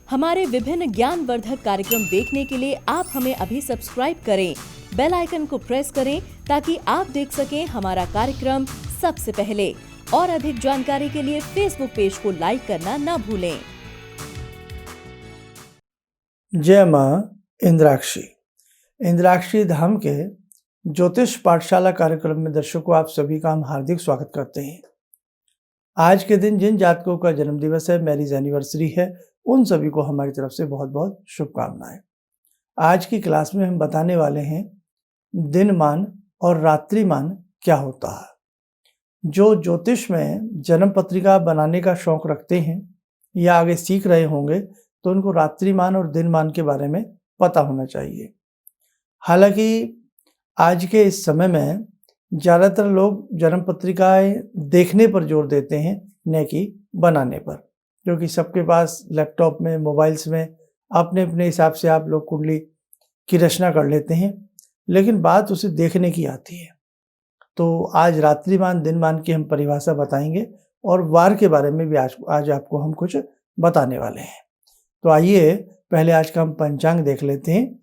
हमारे विभिन्न ज्ञानवर्धक कार्यक्रम देखने के लिए आप हमें अभी सब्सक्राइब करें, बेल आइकन को प्रेस करें ताकि आप देख सकें हमारा कार्यक्रम सबसे पहले। और अधिक जानकारी के लिए फेसबुक पेज को लाइक करना न भूलें। जय माँ इंद्राक्षी। इंद्राक्षी धाम के ज्योतिष पाठशाला कार्यक्रम में दर्शकों आप सभी का हम हार्दिक स्वागत करते हैं। आज के दिन जिन जातकों का जन्म दिवस है, मैरिज एनिवर्सरी है, उन सभी को हमारी तरफ से बहुत बहुत शुभकामनाएं। आज की क्लास में हम बताने वाले हैं दिनमान और रात्रिमान क्या होता है। जो ज्योतिष में जन्म पत्रिका बनाने का शौक रखते हैं या आगे सीख रहे होंगे तो उनको रात्रिमान और दिनमान के बारे में पता होना चाहिए। हालांकि आज के इस समय में ज़्यादातर लोग जन्म पत्रिकाएं देखने पर जोर देते हैं, न कि बनाने पर, क्योंकि सबके पास लैपटॉप में, मोबाइल्स में अपने अपने हिसाब से आप लोग कुंडली की रचना कर लेते हैं, लेकिन बात उसे देखने की आती है। तो आज रात्रिमान दिनमान की हम परिभाषा बताएंगे और वार के बारे में भी आज आपको हम कुछ बताने वाले हैं। तो आइए पहले आज का हम पंचांग देख लेते हैं।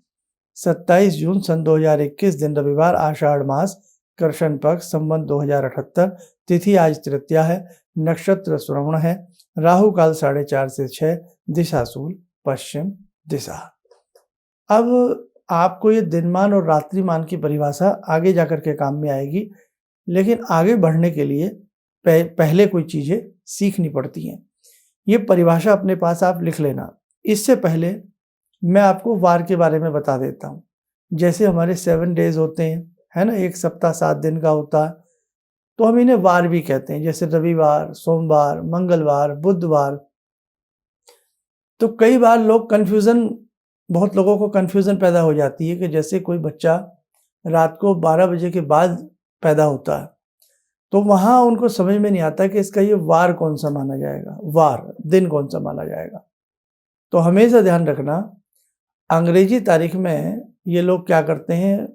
27 जून सन 2021 दिन रविवार, आषाढ़ मास, कृष्ण पक्ष, संवत 2078, तिथि आज तृतीया है, नक्षत्र श्रवण है, राहु काल 4:30 से 6, दिशा शूल पश्चिम दिशा। अब आपको ये दिनमान और रात्रिमान की परिभाषा आगे जाकर के काम में आएगी, लेकिन आगे बढ़ने के लिए पहले कोई चीज़ें सीखनी पड़ती हैं। ये परिभाषा अपने पास आप लिख लेना। इससे पहले मैं आपको वार के बारे में बता देता हूँ। जैसे हमारे 7 डेज होते हैं, है ना, एक सप्ताह 7 दिन का होता है, तो हम इन्हें वार भी कहते हैं। जैसे रविवार, सोमवार, मंगलवार, बुधवार। तो कई बार बहुत लोगों को कन्फ्यूज़न पैदा हो जाती है कि जैसे कोई बच्चा रात को 12 बजे के बाद पैदा होता है, तो वहाँ उनको समझ में नहीं आता कि इसका ये वार कौन सा माना जाएगा, वार दिन कौन सा माना जाएगा। तो हमेशा ध्यान रखना, अंग्रेजी तारीख में ये लोग क्या करते हैं,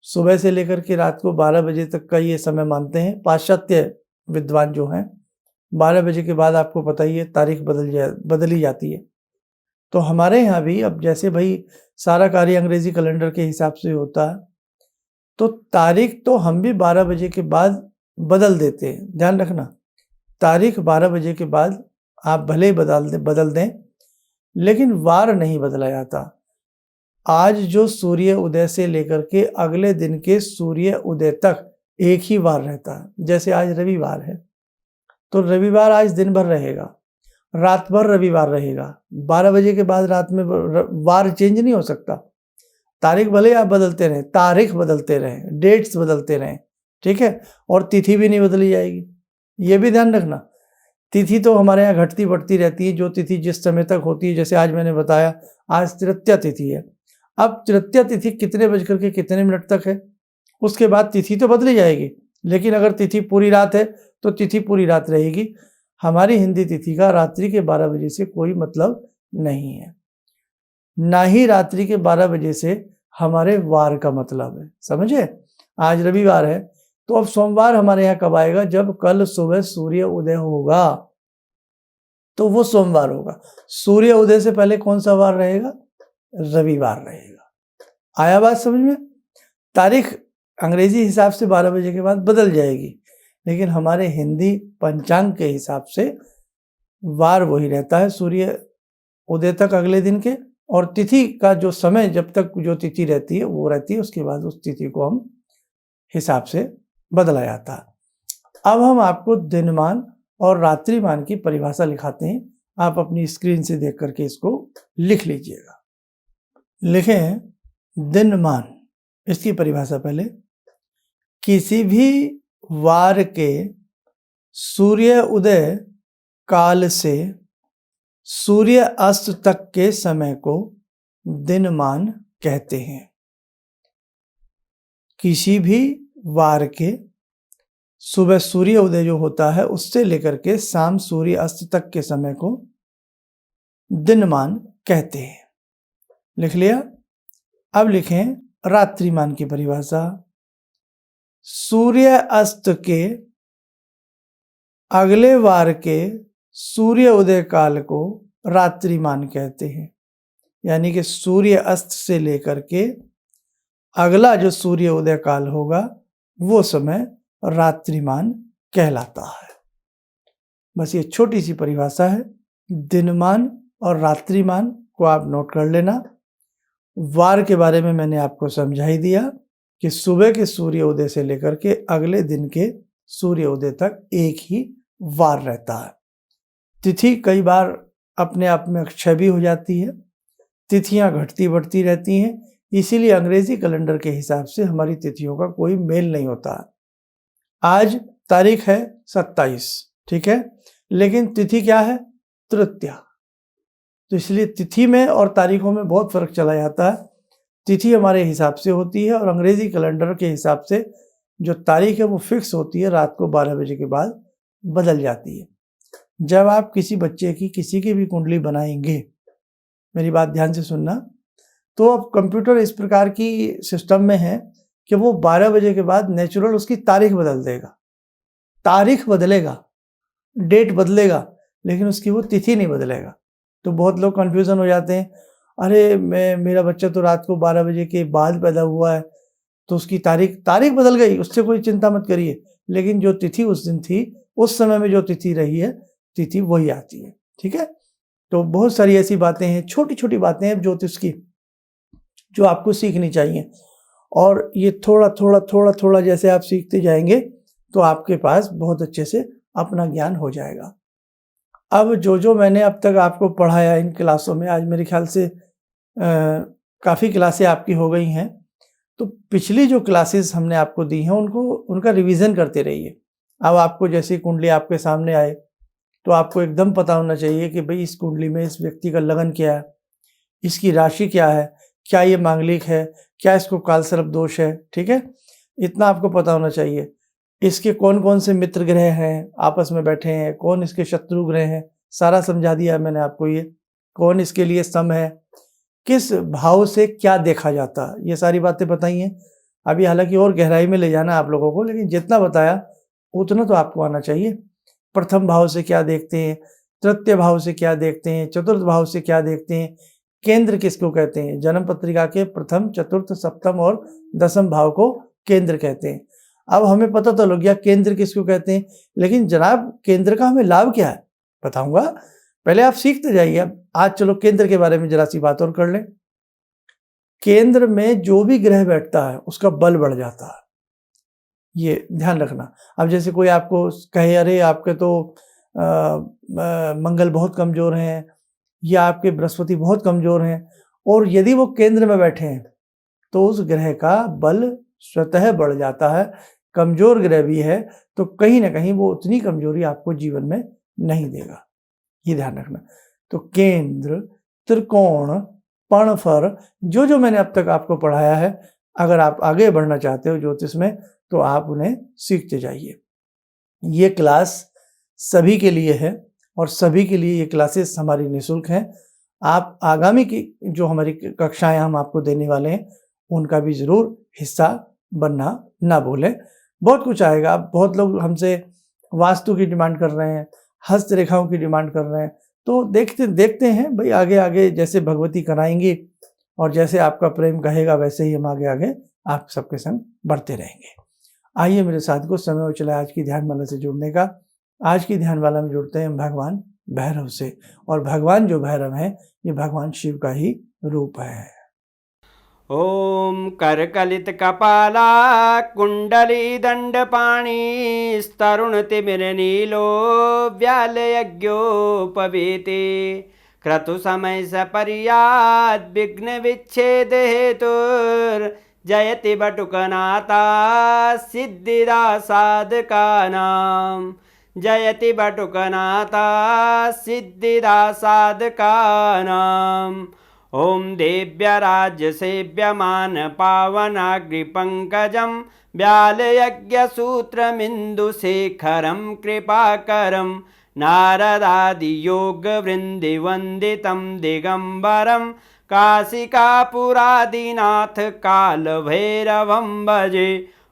सुबह से लेकर के रात को 12 बजे तक का ये समय मानते हैं। पाश्चात्य विद्वान जो हैं 12 बजे के बाद आपको पता ही है तारीख बदली जाती है। तो हमारे यहाँ भी अब जैसे भाई सारा कार्य अंग्रेजी कैलेंडर के हिसाब से होता है, तो तारीख तो हम भी 12 बजे के बाद बदल देते हैं। ध्यान रखना, तारीख 12 बजे के बाद आप भले ही बदल दें, लेकिन वार नहीं बदला जाता। आज जो सूर्य उदय से लेकर के अगले दिन के सूर्य उदय तक एक ही वार रहता है। जैसे आज रविवार है, तो रविवार आज दिन भर रहेगा, रात भर रविवार रहेगा। 12 बजे के बाद रात में वार चेंज नहीं हो सकता। तारीख भले आप बदलते रहें, तारीख बदलते रहें, डेट्स बदलते रहें, ठीक है, और तिथि भी नहीं बदली जाएगी। ये भी ध्यान रखना, तिथि तो हमारे यहाँ घटती बढ़ती रहती है। जो तिथि जिस समय तक होती है, जैसे आज मैंने बताया आज तृतीया तिथि है। अब तृतीया तिथि कितने बजकर के कितने मिनट तक है, उसके बाद तिथि तो बदली जाएगी, लेकिन अगर तिथि पूरी रात है तो तिथि पूरी रात रहेगी। हमारी हिंदी तिथि का रात्रि के 12 बजे से कोई मतलब नहीं है, ना ही रात्रि के 12 बजे से हमारे वार का मतलब है। समझे? आज रविवार है, तो अब सोमवार हमारे यहाँ कब आएगा? जब कल सुबह सूर्य उदय होगा, तो वो सोमवार होगा। सूर्य उदय से पहले कौन सा वार रहेगा? रविवार रहेगा। आया बात समझ में? तारीख अंग्रेजी हिसाब से 12 बजे के बाद बदल जाएगी, लेकिन हमारे हिंदी पंचांग के हिसाब से वार वही रहता है, सूर्य उदय तक अगले दिन के, और तिथि का जो समय जब तक जो तिथि रहती है वो रहती है, उसके बाद उस तिथि को हम हिसाब से बदला जाता है। अब हम आपको दिनमान और रात्रिमान की परिभाषा लिखाते हैं। आप अपनी स्क्रीन से देख करके इसको लिख लीजिएगा। लिखें दिनमान, इसकी परिभाषा पहले, किसी भी वार के सूर्य उदय काल से सूर्य अस्त तक के समय को दिनमान कहते हैं। किसी भी वार के सुबह सूर्य उदय जो होता है उससे लेकर के शाम सूर्य अस्त तक के समय को दिनमान कहते हैं। लिख लिया? अब लिखें रात्रिमान की परिभाषा। सूर्य अस्त के अगले वार के सूर्य उदय काल को रात्रिमान कहते हैं। यानी कि सूर्य अस्त से लेकर के अगला जो सूर्य उदय काल होगा वो समय रात्रिमान कहलाता है। बस ये छोटी सी परिभाषा है। दिनमान और रात्रिमान को आप नोट कर लेना। वार के बारे में मैंने आपको समझा ही दिया कि सुबह के सूर्य उदय से लेकर के अगले दिन के सूर्य उदय तक एक ही वार रहता है। तिथि कई बार अपने आप में अक्षय भी हो जाती है। तिथियां घटती बढ़ती रहती हैं, इसीलिए अंग्रेजी कैलेंडर के हिसाब से हमारी तिथियों का कोई मेल नहीं होता। आज तारीख है 27, ठीक है, लेकिन तिथि क्या है? तृतीया। तो इसलिए तिथि में और तारीखों में बहुत फर्क चला जाता है। तिथि हमारे हिसाब से होती है और अंग्रेजी कैलेंडर के हिसाब से जो तारीख है वो फिक्स होती है, रात को 12 बजे के बाद बदल जाती है। जब आप किसी बच्चे की किसी की भी कुंडली बनाएंगे, मेरी बात ध्यान से सुनना, तो अब कंप्यूटर इस प्रकार की सिस्टम में है कि वो 12 बजे के बाद नेचुरल उसकी तारीख बदल देगा। तारीख बदलेगा, डेट बदलेगा, लेकिन उसकी वो तिथि नहीं बदलेगा। तो बहुत लोग कंफ्यूजन हो जाते हैं, अरे मेरा बच्चा तो रात को 12 बजे के बाद पैदा हुआ है तो उसकी तारीख बदल गई, उससे कोई चिंता मत करिए, लेकिन जो तिथि उस दिन थी, उस समय में जो तिथि रही है, तिथि वही आती है। ठीक है, तो बहुत सारी ऐसी बातें हैं, छोटी छोटी बातें हैं ज्योतिष की, जो आपको सीखनी चाहिए। और ये थोड़ा जैसे आप सीखते जाएंगे तो आपके पास बहुत अच्छे से अपना ज्ञान हो जाएगा। अब जो मैंने अब तक आपको पढ़ाया इन क्लासों में, आज मेरे ख्याल से काफ़ी क्लासें आपकी हो गई हैं, तो पिछली जो क्लासेस हमने आपको दी हैं उनका रिवीजन करते रहिए। अब आपको जैसे कुंडली आपके सामने आए तो आपको एकदम पता होना चाहिए कि भाई इस कुंडली में इस व्यक्ति का लगन क्या है, इसकी राशि क्या है, क्या ये मांगलिक है, क्या इसको कालसर्प दोष है। ठीक है, इतना आपको पता होना चाहिए। इसके कौन कौन से मित्र ग्रह हैं आपस में बैठे हैं, कौन इसके शत्रु ग्रह हैं, सारा समझा दिया है मैंने आपको। ये कौन इसके लिए सम है, किस भाव से क्या देखा जाता, ये सारी बातें बताई हैं। अभी हालांकि और गहराई में ले जाना आप लोगों को, लेकिन जितना बताया उतना तो आपको आना चाहिए। प्रथम भाव से क्या देखते हैं, तृतीय भाव से क्या देखते हैं, चतुर्थ भाव से क्या देखते हैं, केंद्र किसको कहते हैं। जन्म पत्रिका के प्रथम, चतुर्थ, सप्तम और दसम भाव को केंद्र कहते हैं। अब हमें पता तो लग गया केंद्र किसको कहते हैं, लेकिन जनाब केंद्र का हमें लाभ क्या है बताऊंगा, पहले आप सीखते जाइए। आज चलो केंद्र के बारे में जरा सी बात और कर लें। केंद्र में जो भी ग्रह बैठता है उसका बल बढ़ जाता है, ये ध्यान रखना। अब जैसे कोई आपको कहे अरे आपके तो मंगल बहुत कमजोर हैं या आपके बृहस्पति बहुत कमजोर हैं, और यदि वो केंद्र में बैठे हैं तो उस ग्रह का बल स्वतः बढ़ जाता है। कमजोर ग्रह भी है तो कहीं ना कहीं वो उतनी कमजोरी आपको जीवन में नहीं देगा, ये ध्यान रखना। तो केंद्र, त्रिकोण, पणफर, जो मैंने अब तक आपको पढ़ाया है, अगर आप आगे बढ़ना चाहते हो ज्योतिष में तो आप उन्हें सीखते जाइए। ये क्लास सभी के लिए है और सभी के लिए ये क्लासेस हमारी निःशुल्क हैं। आप आगामी की जो हमारी कक्षाएं हम आपको देने वाले हैं उनका भी जरूर हिस्सा बनना ना भूलें। बहुत कुछ आएगा। बहुत लोग हमसे वास्तु की डिमांड कर रहे हैं, हस्तरेखाओं की डिमांड कर रहे हैं, तो देखते हैं भाई आगे आगे जैसे भगवती कराएंगी और जैसे आपका प्रेम कहेगा वैसे ही हम आगे आप सबके संग बढ़ते रहेंगे। आइए मेरे साथ को समय हो चला आज की ध्यानमाला से जुड़ने का। आज की ध्यानमाला में जुड़ते हैं भगवान भैरव से, और भगवान जो भैरव हैं ये भगवान शिव का ही रूप है। ओम करकलित कपाला कुंडली दंडपाणी तरुणतिमिर नीलो व्यालयज्ञोपवीते क्रतु समय सपर्याद विघ्न विच्छेद हेतुर जयति बटुकनाथा सिद्धिदा साधकानां जयति बटुकनाथा सिद्धिदा साधकानां। ओम देव्य राज्य सेव्यमान पावनाग्रिपंकजं व्यालयज्ञसूत्रमिन्दुशेखरं कृपाकरं नारदादियोगवृन्दिवन्दितं दिगम्बरं काशिकापुरादिनाथ कालभैरवं भजे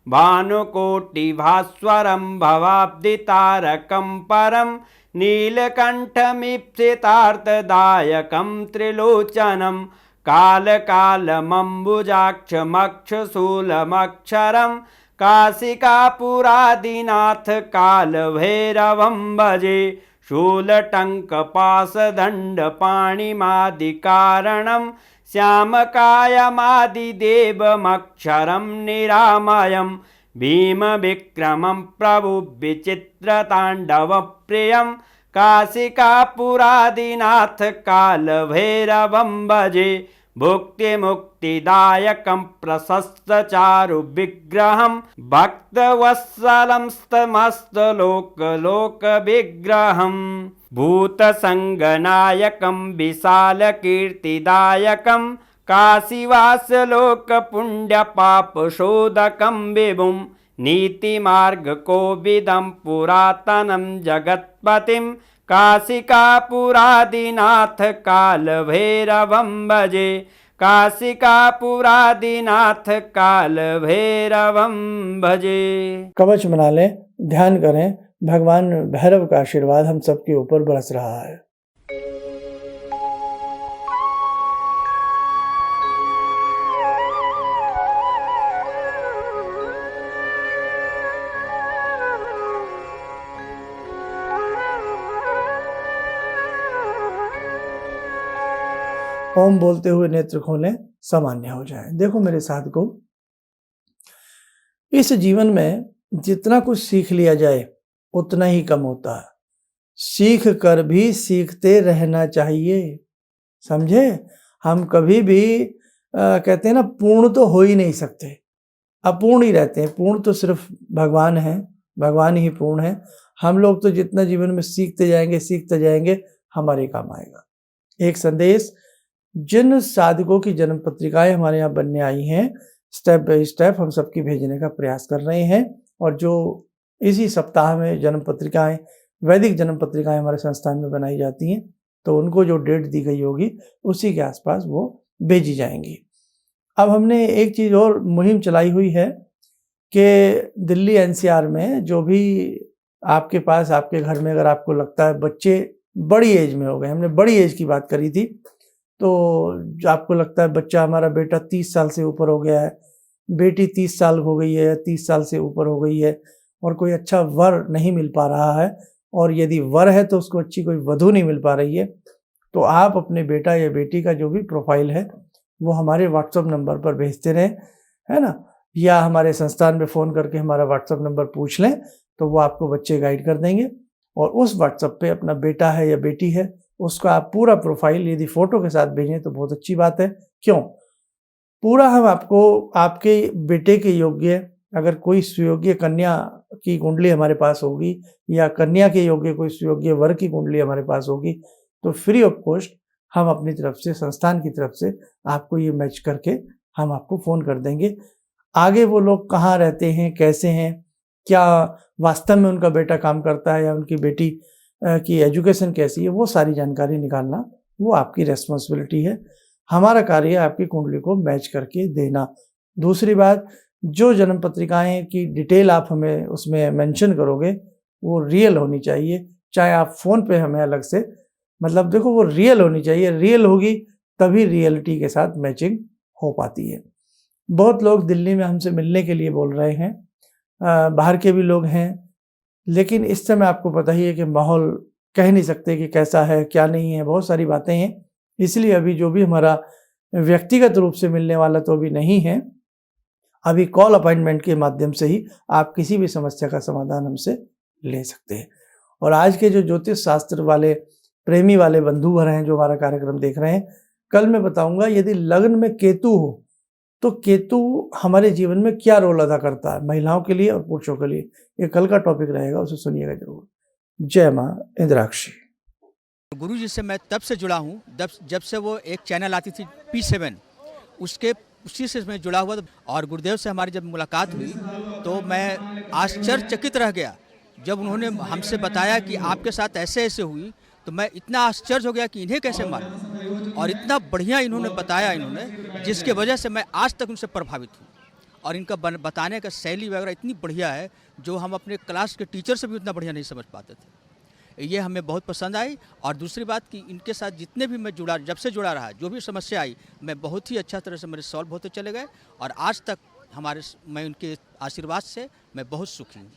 भानुकोटिभास्वरं भवाब्दितारकं परं नीलकण्ठमीप्सितार्थदायकं त्रिलोचनं कालकालमम्बुजाक्षमक्षशूलमक्षरं काशिकापुरादिनाथ कालभैरवं भजे शूलटङ्कपाशदण्डपाणिमादिकारणं श्यामकायमादिदेवमक्षरं निरामयं भीमविक्रमं प्रभुविचित्रताण्डवप्रियं काशिकापुरादिनाथ कालभैरवं भजे भुक्तिमुक्तिदायकं प्रशस्तचारुविग्रहं भक्तवत्सलं समस्तलोकविग्रहं भूतसङ्गनायकं विशालकीर्तिदायकं काशीवासलोकपुण्यपापशोधकं विभुं नीतिमार्गकोविदं पुरातनं जगत्पतिं काशिकापुरादिनाथ कालभैरवं भजे काशिकापुरादिनाथ कालभैरवं भजे। कवच बना लें, ध्यान करें, भगवान भैरव का आशीर्वाद हम सबके ऊपर बरस रहा है। ओम बोलते हुए नेत्र खोलें, सामान्य हो जाएं। देखो मेरे साथ को, इस जीवन में जितना कुछ सीख लिया जाए उतना ही कम होता है। सीख कर भी सीखते रहना चाहिए, समझे। हम कभी भी कहते हैं ना, पूर्ण तो हो ही नहीं सकते, अपूर्ण ही रहते हैं। पूर्ण तो सिर्फ भगवान है, भगवान ही पूर्ण है। हम लोग तो जितना जीवन में सीखते जाएंगे हमारे काम आएगा। एक संदेश, जिन साधकों की जन्म पत्रिकाएं हमारे यहाँ बनने आई हैं, स्टेप बाय स्टेप हम सबकी भेजने का प्रयास कर रहे हैं। और जो इसी सप्ताह में जन्म पत्रिकाएं, वैदिक जन्म पत्रिकाएं हमारे संस्थान में बनाई जाती हैं, तो उनको जो डेट दी गई होगी उसी के आसपास वो भेजी जाएंगी। अब हमने एक चीज़ और मुहिम चलाई हुई है कि दिल्ली एनसीआर में जो भी आपके पास, आपके घर में अगर आपको लगता है बच्चे बड़ी एज में हो गए, हमने बड़ी एज की बात करी थी, तो जो आपको लगता है बच्चा, हमारा बेटा 30 साल से ऊपर हो गया है, बेटी 30 साल हो गई है, 30 साल से ऊपर हो गई है, और कोई अच्छा वर नहीं मिल पा रहा है, और यदि वर है तो उसको अच्छी कोई वधू नहीं मिल पा रही है, तो आप अपने बेटा या बेटी का जो भी प्रोफाइल है वो हमारे व्हाट्सएप नंबर पर भेजते रहें, है ना, या हमारे संस्थान में फ़ोन करके हमारा व्हाट्सएप नंबर पूछ लें, तो वो आपको बच्चे गाइड कर देंगे। और उस व्हाट्सएप पे अपना बेटा है या बेटी है उसका आप पूरा प्रोफाइल यदि फ़ोटो के साथ भेजें तो बहुत अच्छी बात है। क्यों? पूरा हम आपको आपके बेटे के योग्य, अगर कोई सुयोग्य कन्या की कुंडली हमारे पास होगी या कन्या के योग्य कोई सुयोग्य वर की कुंडली हमारे पास होगी, तो फ्री ऑफ कॉस्ट हम अपनी तरफ से, संस्थान की तरफ से आपको ये मैच करके हम आपको फ़ोन कर देंगे। आगे वो लोग कहाँ रहते हैं, कैसे हैं, क्या वास्तव में उनका बेटा काम करता है या उनकी बेटी की एजुकेशन कैसी है, वो सारी जानकारी निकालना वो आपकी रेस्पॉन्सिबिलिटी है। हमारा कार्य है आपकी कुंडली को मैच करके देना। दूसरी बात, जो जन्म पत्रिकाएं की डिटेल आप हमें उसमें मेंशन करोगे वो रियल होनी चाहिए। चाहे आप फ़ोन पे हमें अलग से, मतलब देखो वो रियल होनी चाहिए, रियल होगी तभी रियलिटी के साथ मैचिंग हो पाती है। बहुत लोग दिल्ली में हमसे मिलने के लिए बोल रहे हैं, बाहर के भी लोग हैं, लेकिन इस समय आपको पता ही है कि माहौल कह नहीं सकते कि कैसा है क्या नहीं है, बहुत सारी बातें हैं। इसलिए अभी जो भी हमारा व्यक्तिगत रूप से मिलने वाला तो अभी नहीं है, अभी कॉल अपॉइंटमेंट के माध्यम से ही आप किसी भी समस्या का समाधान हमसे ले सकते हैं। और आज के जो ज्योतिष शास्त्र वाले प्रेमी वाले बंधुवर हैं जो हमारा कार्यक्रम देख रहे हैं, कल मैं बताऊंगा यदि लग्न में केतु हो तो केतु हमारे जीवन में क्या रोल अदा करता है, महिलाओं के लिए और पुरुषों के लिए। ये कल का टॉपिक रहेगा, उसे सुनिएगा जरूर। जय माँ इंद्राक्षी। गुरु जी से मैं तब से जुड़ा हूँ जब से वो एक चैनल आती थी P7, उसी से मैं जुड़ा हुआ। और गुरुदेव से हमारी जब मुलाकात हुई तो मैं आश्चर्यचकित रह गया जब उन्होंने हमसे बताया कि आपके साथ ऐसे ऐसे हुई। तो मैं इतना आश्चर्य हो गया कि इन्हें कैसे मालूम, और इतना बढ़िया इन्होंने बताया जिसके वजह से मैं आज तक उनसे प्रभावित हूँ। और इनका बताने का शैली वगैरह इतनी बढ़िया है जो हम अपने क्लास के टीचर से भी उतना बढ़िया नहीं समझ पाते थे। ये हमें बहुत पसंद आई। और दूसरी बात कि इनके साथ जितने भी मैं जुड़ा, जब से जुड़ा रहा, जो भी समस्या आई मैं बहुत ही अच्छा तरह से मेरे सॉल्व होते चले गए और आज तक मैं उनके आशीर्वाद से मैं बहुत सुखी हूँ।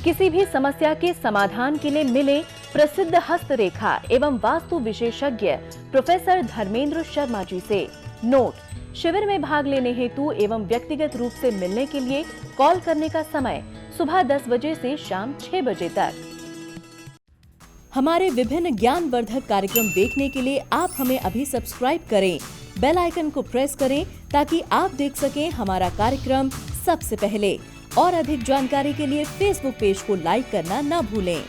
किसी भी समस्या के समाधान के लिए मिले प्रसिद्ध हस्तरेखा एवं वास्तु विशेषज्ञ प्रोफेसर धर्मेंद्र शर्मा जी से। नोट: शिविर में भाग लेने हेतु एवं व्यक्तिगत रूप से मिलने के लिए कॉल करने का समय सुबह 10 बजे से शाम 6 बजे तक। हमारे विभिन्न ज्ञानवर्धक कार्यक्रम देखने के लिए आप हमें अभी सब्सक्राइब करें, बेल आइकन को प्रेस करें ताकि आप देख सकें हमारा कार्यक्रम सबसे पहले। और अधिक जानकारी के लिए फेसबुक पेज को लाइक करना न भूलें।